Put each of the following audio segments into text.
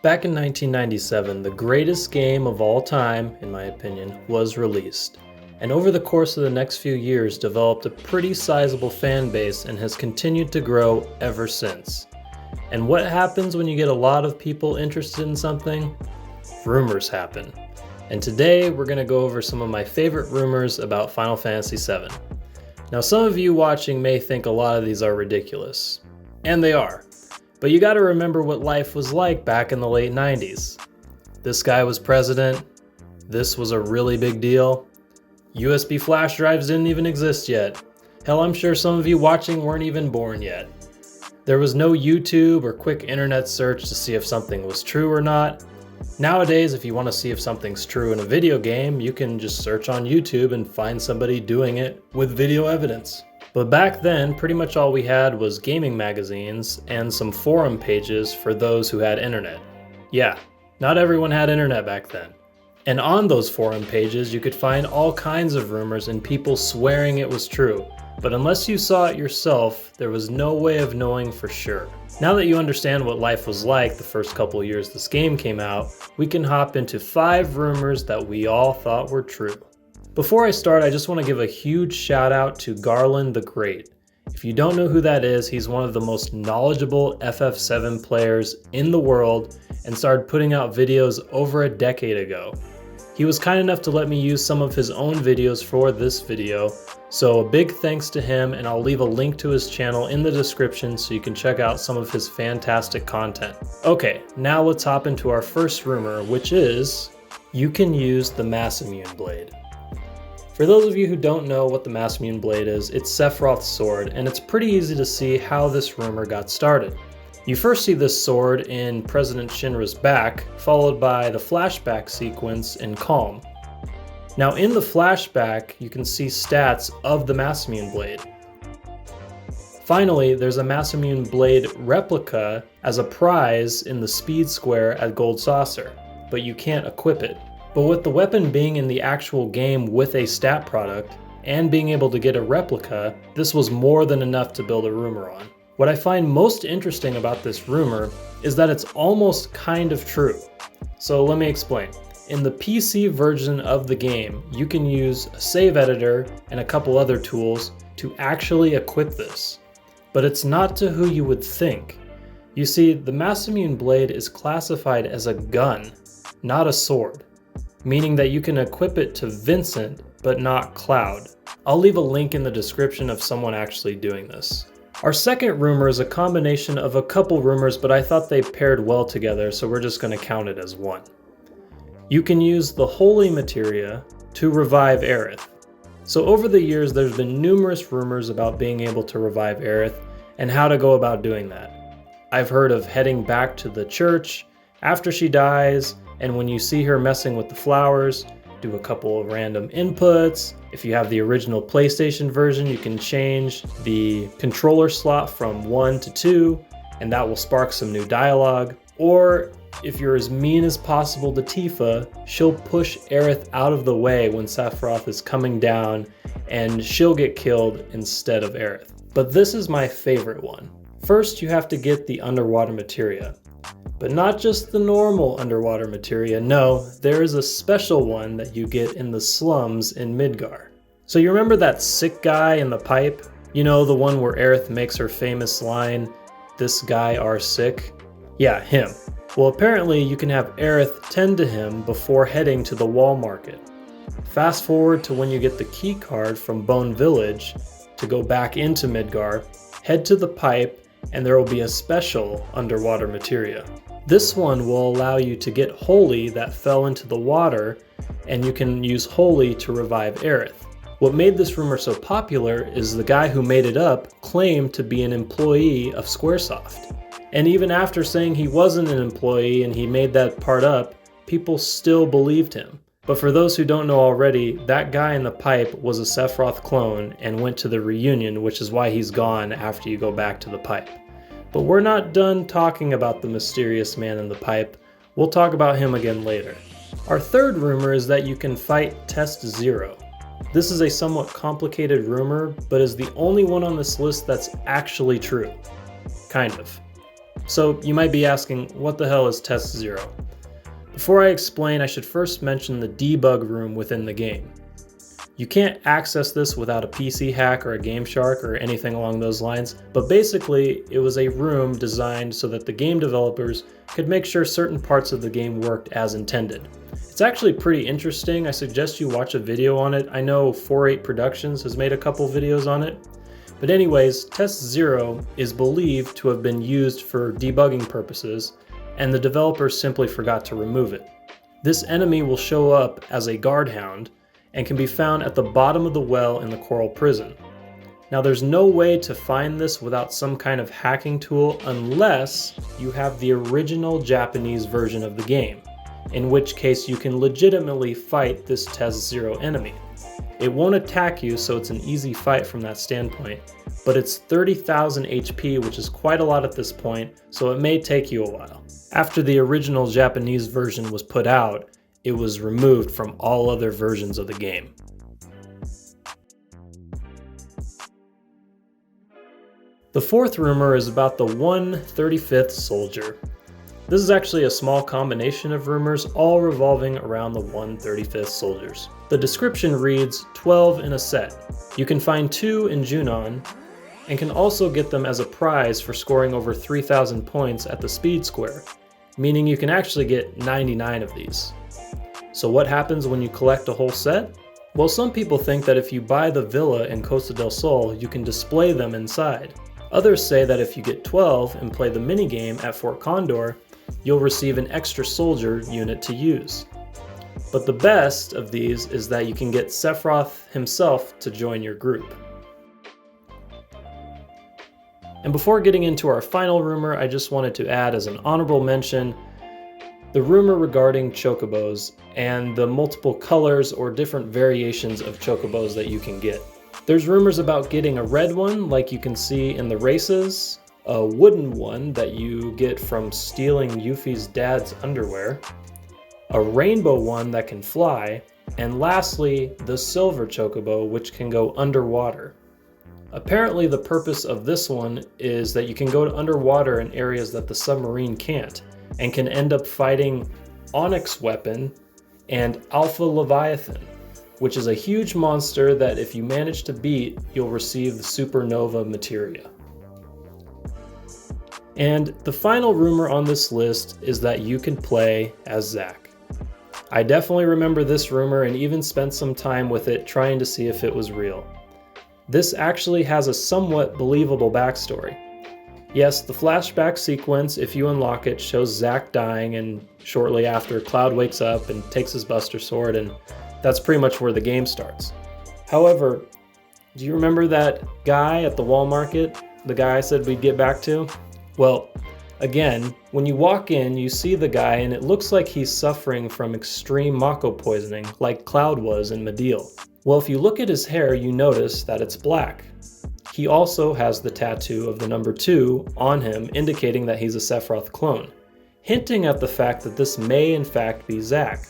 Back in 1997, the greatest game of all time, in my opinion, was released. And over the course of the next few years developed a pretty sizable fan base and has continued to grow ever since. And what happens when you get a lot of people interested in something? Rumors happen. And today we're going to go over some of my favorite rumors about Final Fantasy VII. Now some of you watching may think a lot of these are ridiculous. And they are. But you gotta remember what life was like back in the late 90s. This guy was president. This was a really big deal. USB flash drives didn't even exist yet. Hell, I'm sure some of you watching weren't even born yet. There was no YouTube or quick internet search to see if something was true or not. Nowadays, if you want to see if something's true in a video game, you can just search on YouTube and find somebody doing it with video evidence. But back then, pretty much all we had was gaming magazines and some forum pages for those who had internet. Yeah, not everyone had internet back then. And on those forum pages, you could find all kinds of rumors and people swearing it was true. But unless you saw it yourself, there was no way of knowing for sure. Now that you understand what life was like the first couple years this game came out, we can hop into 5 rumors that we all thought were true. Before I start, I just want to give a huge shout out to Garland the Great. If you don't know who that is, he's one of the most knowledgeable FF7 players in the world and started putting out videos over a decade ago. He was kind enough to let me use some of his own videos for this video, so a big thanks to him, and I'll leave a link to his channel in the description so you can check out some of his fantastic content. Okay, now let's hop into our first rumor, which is you can use the Masamune blade. For those of you who don't know what the Masamune blade is, it's Sephiroth's sword, and it's pretty easy to see how this rumor got started. You first see this sword in President Shinra's back, followed by the flashback sequence in Calm. Now in the flashback, you can see stats of the Masamune blade. Finally, there's a Masamune blade replica as a prize in the speed square at Gold Saucer, but you can't equip it. But with the weapon being in the actual game with a stat product, and being able to get a replica, this was more than enough to build a rumor on. What I find most interesting about this rumor is that it's almost kind of true. So let me explain. In the PC version of the game, you can use a save editor and a couple other tools to actually equip this. But it's not to who you would think. You see, the Masamune blade is classified as a gun, not a sword, meaning that you can equip it to Vincent, but not Cloud. I'll leave a link in the description of someone actually doing this. Our second rumor is a combination of a couple rumors, but I thought they paired well together, so we're just going to count it as one. You can use the Holy Materia to revive Erith. So over the years, there's been numerous rumors about being able to revive Erith and how to go about doing that. I've heard of heading back to the church after she dies, and when you see her messing with the flowers, do a couple of random inputs. If you have the original PlayStation version, you can change the controller slot from 1 to 2, and that will spark some new dialogue. Or if you're as mean as possible to Tifa, she'll push Erith out of the way when Sephiroth is coming down, and she'll get killed instead of Erith. But this is my favorite one. First, you have to get the underwater materia. But not just the normal underwater materia, no, there is a special one that you get in the slums in Midgar. So you remember that sick guy in the pipe? You know, the one where Erith makes her famous line, "This guy are sick"? Yeah, him. Well, apparently you can have Erith tend to him before heading to the wall market. Fast forward to when you get the key card from Bone Village to go back into Midgar, head to the pipe, and there will be a special underwater materia. This one will allow you to get Holy that fell into the water, and you can use Holy to revive Erith. What made this rumor so popular is the guy who made it up claimed to be an employee of Squaresoft. And even after saying he wasn't an employee and he made that part up, people still believed him. But for those who don't know already, that guy in the pipe was a Sephiroth clone and went to the reunion, which is why he's gone after you go back to the pipe. But we're not done talking about the mysterious man in the pipe. We'll talk about him again later. Our third rumor is that you can fight Test Zero. This is a somewhat complicated rumor, but is the only one on this list that's actually true. Kind of. So you might be asking, what the hell is Test Zero? Before I explain, I should first mention the debug room within the game. You can't access this without a PC hack or a Game Shark or anything along those lines, but basically it was a room designed so that the game developers could make sure certain parts of the game worked as intended. It's actually pretty interesting. I suggest you watch a video on it. I know 48 Productions has made a couple videos on it. But anyways, Test Zero is believed to have been used for debugging purposes, and the developers simply forgot to remove it. This enemy will show up as a guard hound and can be found at the bottom of the well in the Coral Prison. Now there's no way to find this without some kind of hacking tool unless you have the original Japanese version of the game, in which case you can legitimately fight this Test Zero enemy. It won't attack you, so it's an easy fight from that standpoint, but it's 30,000 HP, which is quite a lot at this point, so it may take you a while. After the original Japanese version was put out, it was removed from all other versions of the game. The fourth rumor is about the 1/35th soldier. This is actually a small combination of rumors, all revolving around the 1/35th soldiers. The description reads 12 in a set. You can find 2 in Junon, and can also get them as a prize for scoring over 3,000 points at the speed square, meaning you can actually get 99 of these. So what happens when you collect a whole set? Well, some people think that if you buy the villa in Costa del Sol, you can display them inside. Others say that if you get 12 and play the minigame at Fort Condor, you'll receive an extra soldier unit to use. But the best of these is that you can get Sephiroth himself to join your group. And before getting into our final rumor, I just wanted to add as an honorable mention the rumor regarding Chocobos and the multiple colors or different variations of Chocobos that you can get. There's rumors about getting a red one like you can see in the races, a wooden one that you get from stealing Yuffie's dad's underwear, a rainbow one that can fly, and lastly, the silver Chocobo, which can go underwater. Apparently the purpose of this one is that you can go underwater in areas that the submarine can't, and can end up fighting Onyx Weapon and Alpha Leviathan, which is a huge monster that if you manage to beat, you'll receive the Supernova Materia. And the final rumor on this list is that you can play as Zack. I definitely remember this rumor and even spent some time with it trying to see if it was real. This actually has a somewhat believable backstory. Yes, the flashback sequence, if you unlock it, shows Zack dying, and shortly after, Cloud wakes up and takes his Buster Sword, and that's pretty much where the game starts. However, do you remember that guy at the wall market? The guy I said we'd get back to? Well, again, when you walk in, you see the guy and it looks like he's suffering from extreme Mako poisoning, like Cloud was in Medeal. Well, if you look at his hair, you notice that it's black. He also has the tattoo of the number 2 on him, indicating that he's a Sephiroth clone, hinting at the fact that this may in fact be Zack.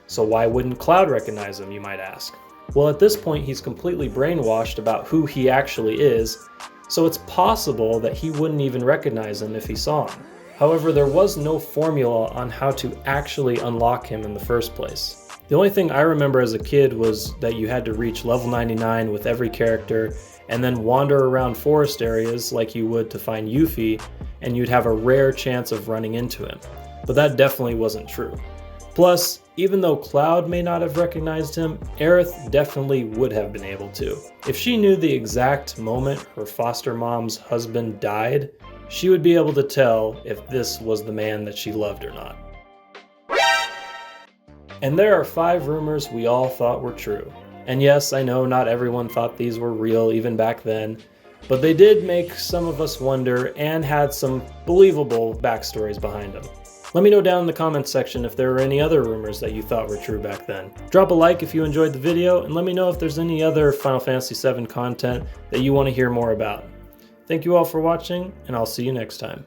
So why wouldn't Cloud recognize him, you might ask? Well, at this point he's completely brainwashed about who he actually is, so it's possible that he wouldn't even recognize him if he saw him. However, there was no formula on how to actually unlock him in the first place. The only thing I remember as a kid was that you had to reach level 99 with every character and then wander around forest areas like you would to find Yuffie, and you'd have a rare chance of running into him. But that definitely wasn't true. Plus, even though Cloud may not have recognized him, Erith definitely would have been able to. If she knew the exact moment her foster mom's husband died, she would be able to tell if this was the man that she loved or not. And there are 5 rumors we all thought were true. And yes, I know not everyone thought these were real even back then, but they did make some of us wonder and had some believable backstories behind them. Let me know down in the comments section if there were any other rumors that you thought were true back then. Drop a like if you enjoyed the video, and let me know if there's any other Final Fantasy VII content that you want to hear more about. Thank you all for watching, and I'll see you next time.